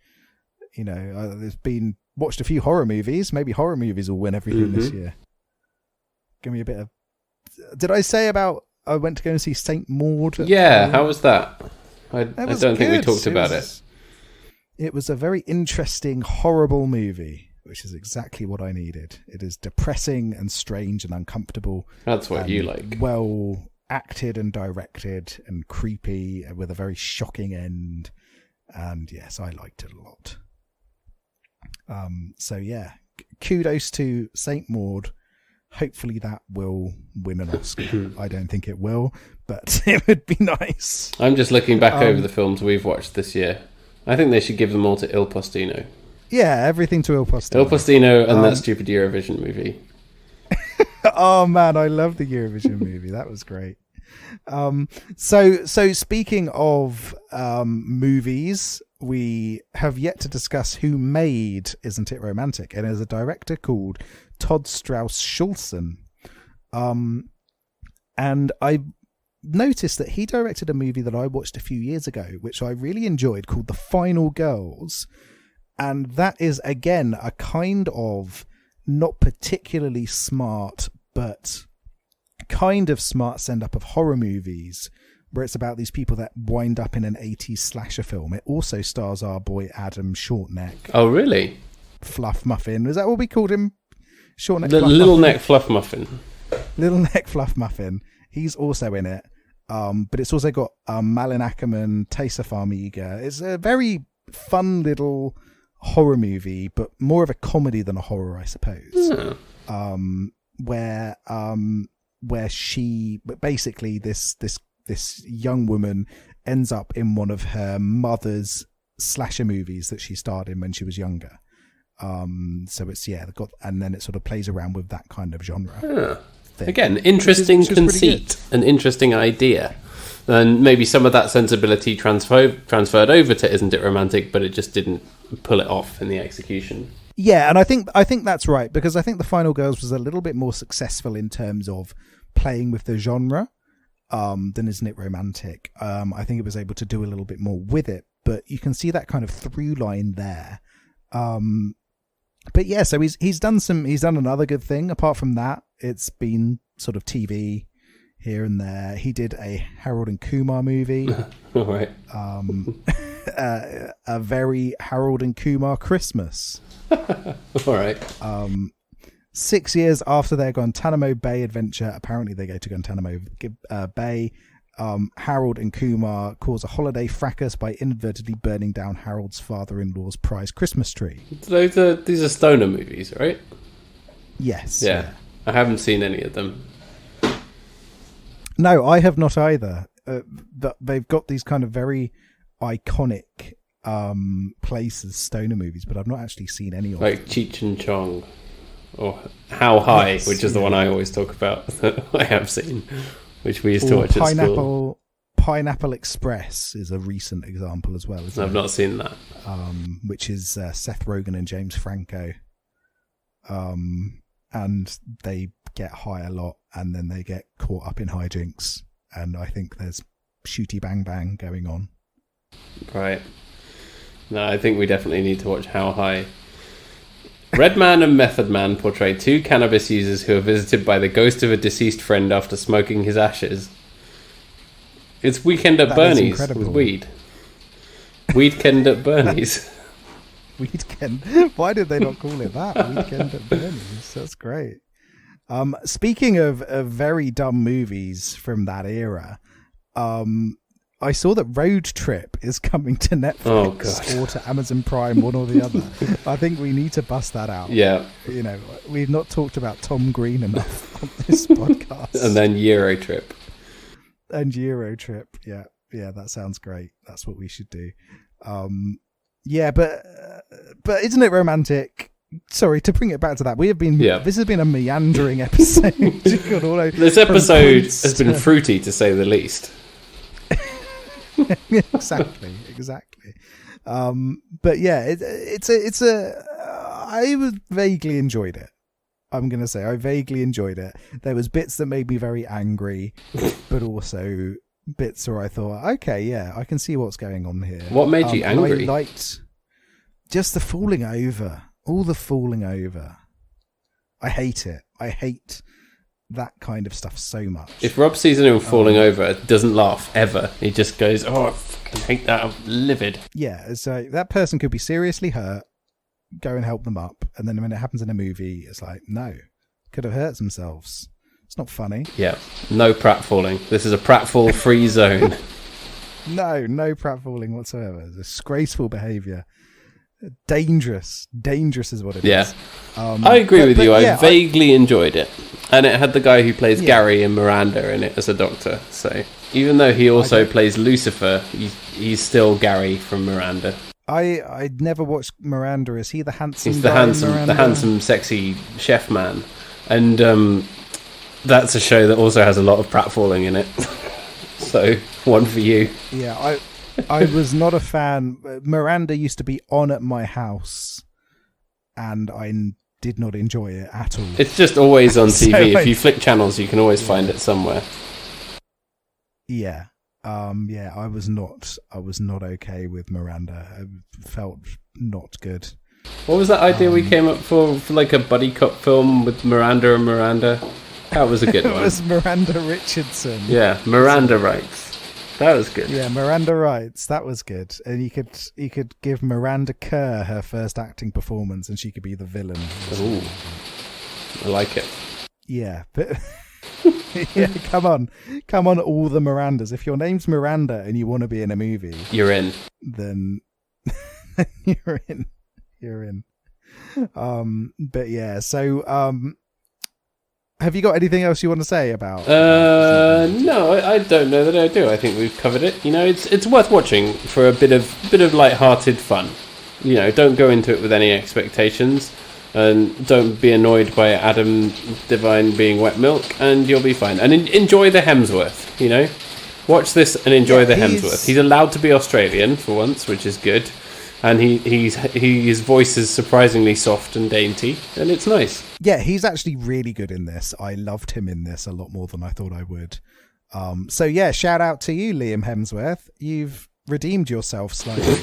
You know, there's been watched a few horror movies. Maybe horror movies will win everything this year. Give me a bit of... Did I say about I went to go and see Saint Maud? Yeah, how was that? I don't think we talked about it. It was a very interesting, horrible movie, which is exactly what I needed. It is depressing and strange and uncomfortable. That's what you like. Well acted and directed and creepy with a very shocking end. And yes, I liked it a lot. So yeah, kudos to Saint Maud. Hopefully that will win an Oscar. I don't think it will, but it would be nice. I'm just looking back over the films we've watched this year. I think they should give them all to Il Postino. Yeah, everything to Il Postino. Il Postino and that stupid Eurovision movie. Oh man, I love the Eurovision movie. That was great. So speaking of movies, we have yet to discuss who made Isn't It Romantic, and there's a director called Todd Strauss-Schulson. And I noticed that he directed a movie that I watched a few years ago, which I really enjoyed, called The Final Girls. And that is, again, a kind of not particularly smart, but kind of smart send-up of horror movies, where it's about these people that wind up in an 80s slasher film. It also stars our boy Adam Shortneck. Oh, really? Fluff Muffin. Is that what we called him? Shortneck The Fluff Little Muffin? Neck Fluff Muffin. Little Neck Fluff Muffin. He's also in it. But it's also got Malin Ackerman, Taysa Farmiga. It's a very fun little horror movie, but more of a comedy than a horror, I suppose. Where she, but basically this young woman ends up in one of her mother's slasher movies that she starred in when she was younger. So it's and then it sort of plays around with that kind of genre. Again, interesting which is conceit, an interesting idea, and maybe some of that sensibility transferred over to Isn't It Romantic, but it just didn't pull it off in the execution. Yeah, and I think that's right, because I think The Final Girls was a little bit more successful in terms of playing with the genre than Isn't It Romantic. I think it was able to do a little bit more with it, but you can see that kind of through line there. But yeah, so he's done another good thing. Apart from that, it's been sort of TV here and there. He did a Harold and Kumar movie. All right. A very Harold and Kumar Christmas. All right. 6 years after their Guantanamo Bay adventure, apparently they go to Guantanamo Bay. Harold and Kumar cause a holiday fracas by inadvertently burning down Harold's father-in-law's prized Christmas tree. These are stoner movies, right? Yes. Yeah. I haven't seen any of them. No, I have not either. But they've got these kind of very iconic places, stoner movies, but I've not actually seen any of them. Like Cheech and Chong, or How High, which is the one I always talk about that I have seen, which we used to watch at school. Pineapple Express is a recent example as well. I've not seen that. Which is Seth Rogen and James Franco. And they get high a lot, and then they get caught up in hijinks, and I think there's shooty bang bang going on. Right. No, I think we definitely need to watch How High. Red Man and Method Man portray two cannabis users who are visited by the ghost of a deceased friend after smoking his ashes. It's Weekend at Bernie's with weed. Weekend at Bernie's. Weekend. Why did they not call it that? Weekend at Bernie's. That's great. Speaking of very dumb movies from that era, I saw that Road Trip is coming to Netflix or to Amazon Prime, one or the other. I think we need to bust that out. Yeah. You know, we've not talked about Tom Green enough on this podcast. And then Euro Trip. Yeah, that sounds great. That's what we should do. Yeah, but Isn't It Romantic? Sorry, to bring it back to that, this has been a meandering episode. This episode has been fruity, to say the least. Exactly. But yeah, I vaguely enjoyed it. I'm going to say I vaguely enjoyed it. There was bits that made me very angry, but also bits where I thought, okay, yeah, I can see what's going on here. What made you angry? I liked just the falling over. All the falling over. I hate it. I hate that kind of stuff so much. If Rob sees anyone falling over, doesn't laugh ever. He just goes, "Oh, I fucking hate that. I'm livid." Yeah, so that person could be seriously hurt. Go and help them up, and then when it happens in a movie, it's like, no, could have hurt themselves. It's not funny. Yeah, no pratfalling. This is a pratfall-free zone. No pratfalling whatsoever. Disgraceful behaviour. Dangerous is what it is. I agree with you. I yeah, vaguely enjoyed it, and it had the guy who plays Gary in Miranda in it as a doctor. So even though he also plays Lucifer, he's still Gary from Miranda. I never watched Miranda. Is he the handsome? He's the handsome, sexy chef man, and that's a show that also has a lot of pratfalling in it. So one for you. Yeah, I was not a fan. Miranda used to be on at my house, and I did not enjoy it at all. It's just always on TV. So, if you flick channels, you can always find it somewhere. Yeah. I was not okay with Miranda. It felt not good. What was that idea we came up for like a buddy cop film with Miranda and Miranda? That was a good one. It was Miranda Richardson. Yeah, Miranda Rights. That was good. Yeah, Miranda Rights. That was good. And you could give Miranda Kerr her first acting performance, and she could be the villain. Ooh, I like it. Yeah, but yeah, come on, all the Mirandas. If your name's Miranda and you want to be in a movie, You're in. Then you're in. But yeah, so have you got anything else you want to say about? No, I don't know that I do. I think we've covered it. You know, it's worth watching for a bit of light-hearted fun. You know, don't go into it with any expectations, and don't be annoyed by Adam Devine being wet milk, and you'll be fine. And enjoy the Hemsworth. You know, watch this and enjoy the Hemsworth. He's allowed to be Australian for once, which is good. And his voice is surprisingly soft and dainty, and it's nice. Yeah, he's actually really good in this. I loved him in this a lot more than I thought I would. So yeah, shout out to you, Liam Hemsworth. You've redeemed yourself slightly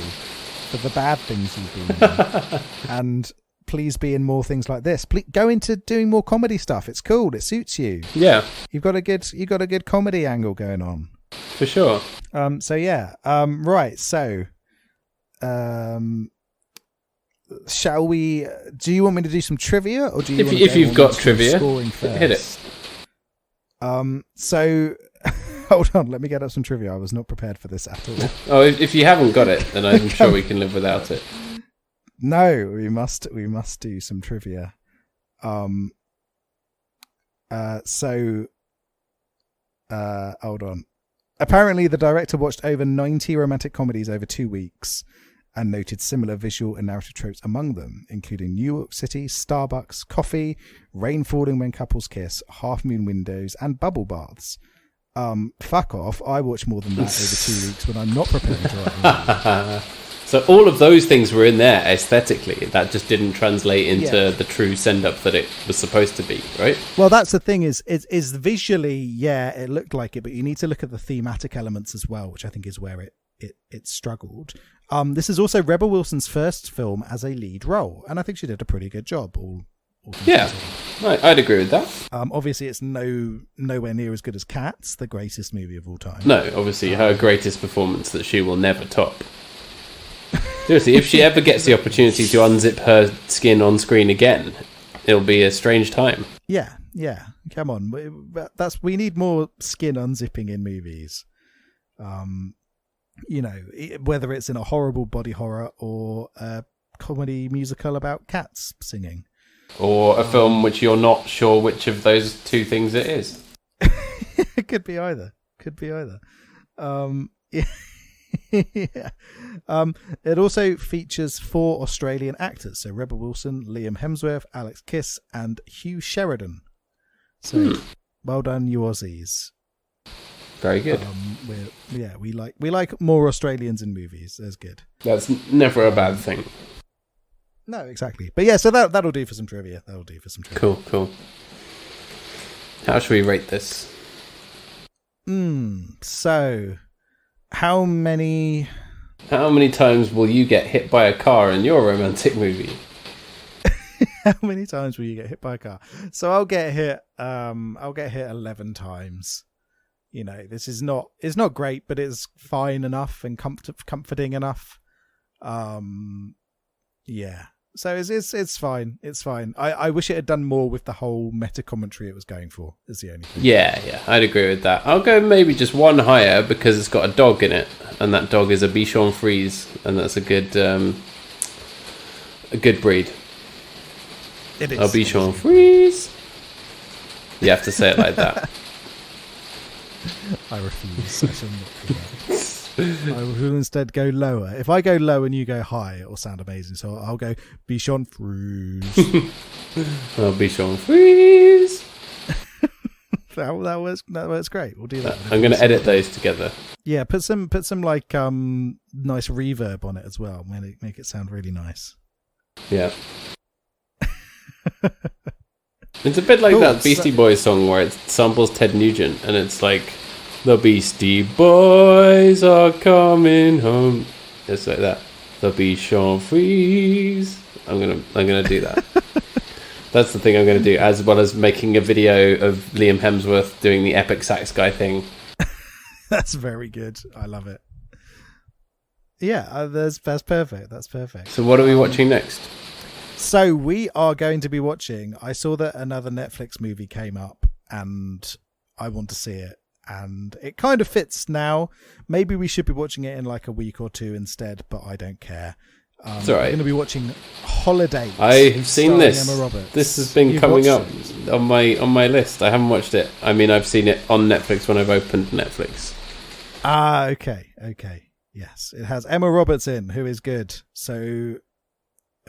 for the bad things you've been in. And please be in more things like this. Please go into doing more comedy stuff. It's cool. It suits you. Yeah, you've got a good comedy angle going on. For sure. So yeah. Right. So. Shall we? Do you want me to do some trivia, or do you? If you've got trivia, hit it. So, hold on. Let me get up some trivia. I was not prepared for this at all. Oh, if you haven't got it, then I'm sure we can live without it. No, we must do some trivia. Hold on. Apparently, the director watched over 90 romantic comedies over 2 weeks and noted similar visual and narrative tropes among them, including New York City, Starbucks, coffee, rain falling when couples kiss, half moon windows, and bubble baths. Fuck off. I watch more than that over 2 weeks when I'm not preparing to write. So all of those things were in there aesthetically. That just didn't translate into the true send-up that it was supposed to be, right? Well, that's the thing is visually, yeah, it looked like it, but you need to look at the thematic elements as well, which I think is where it struggled. This is also Rebel Wilson's first film as a lead role, and I think she did a pretty good job. Yeah, I'd agree with that. Obviously, it's nowhere near as good as Cats, the greatest movie of all time. No, obviously, her greatest performance that she will never top. Seriously, if she ever gets the opportunity to unzip her skin on screen again, it'll be a strange time. Yeah. Come on, we need more skin unzipping in movies. You know, whether it's in a horrible body horror or a comedy musical about cats singing, or a film which you're not sure which of those two things it is. It could be either. Yeah. Yeah. It also features 4 Australian actors, so Rebel Wilson, Liam Hemsworth, Alex Kiss, and Hugh Sheridan. So well done, you Aussies. Very good. We like more Australians in movies. That's good. That's never a bad thing. No, exactly. But yeah, so that'll do for some trivia. Cool. How should we rate this? So how many times will you get hit by a car in your romantic movie? How many times will you get hit by a car? So I'll get hit 11 times. You know, it's not great, but it's fine enough and comforting enough. Yeah. So it's fine. It's fine. I wish it had done more with the whole meta commentary it was going for. Is the only thing. Yeah, I'd agree with that. I'll go maybe just one higher because it's got a dog in it, and that dog is a Bichon Frise, and that's a good breed. It is. A Bichon Frise. You have to say it like that. I refuse. I shall not do that. I will instead go lower. If I go low and you go high, it will sound amazing. So I'll go Bichon Frise. Oh, Bichon Frise. That works great. We'll do that. I'm going to edit those together. Yeah, put some like nice reverb on it as well. Make it sound really nice. Yeah. It's a bit like that Beastie Boys song where it samples Ted Nugent, and it's like, the Beastie Boys are coming home. It's like that. The Bichon Frise. I'm gonna do that. That's the thing I'm gonna do, as well as making a video of Liam Hemsworth doing the epic sax guy thing. That's very good. I love it. Yeah, that's perfect. That's perfect. So what are we watching next? So we are going to be watching. I saw that another Netflix movie came up, and I want to see it. And it kind of fits now. Maybe we should be watching it in like a week or two instead, but I don't care. It's all right. We're going to be watching Holiday. I have seen this. Emma Roberts. This has been coming up on my list. I haven't watched it. I mean, I've seen it on Netflix when I've opened Netflix. Ah, okay. Yes, it has Emma Roberts in, who is good. So,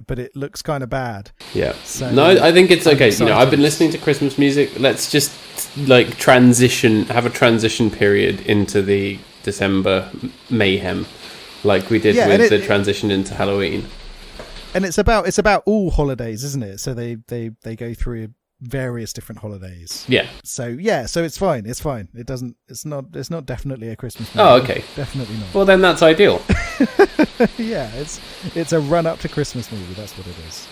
but it looks kind of bad. Yeah. So no, I think it's okay. excited. I've been listening to Christmas music. Let's just like have a transition period into the December mayhem, like we did with the transition into Halloween. And it's about all holidays, isn't it? So they go through various different holidays. Yeah. So it's fine. It's fine. It's not definitely a Christmas movie. Oh, okay. Definitely not. Well, then that's ideal. Yeah, it's a run up to Christmas movie. That's what it is.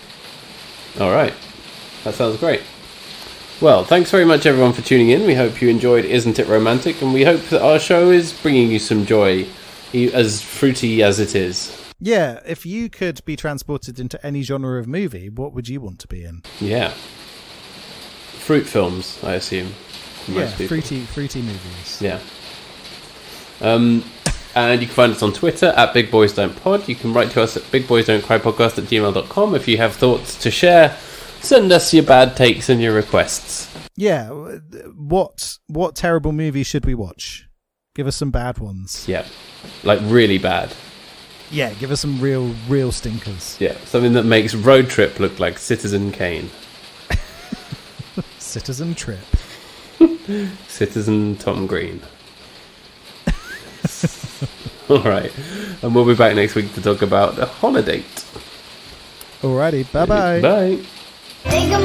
All right. That sounds great. Well, thanks very much everyone for tuning in. We hope you enjoyed Isn't It Romantic, and we hope that our show is bringing you some joy, as fruity as it is. Yeah, if you could be transported into any genre of movie, what would you want to be in? Yeah. Fruit films, I assume. Most people. Fruity movies. Yeah. And you can find us on Twitter at BigBoysDon'tPod. You can write to us at BigBoysDon'tCryPodcast@gmail.com if you have thoughts to share. Send us your bad takes and your requests. Yeah. What terrible movie should we watch? Give us some bad ones. Yeah. Like really bad. Yeah, give us some real stinkers. Yeah. Something that makes Road Trip look like Citizen Kane. Citizen Trip. Citizen Tom Green. Alright. And we'll be back next week to talk about the holiday. Alrighty. Bye-bye. Bye. Think I'm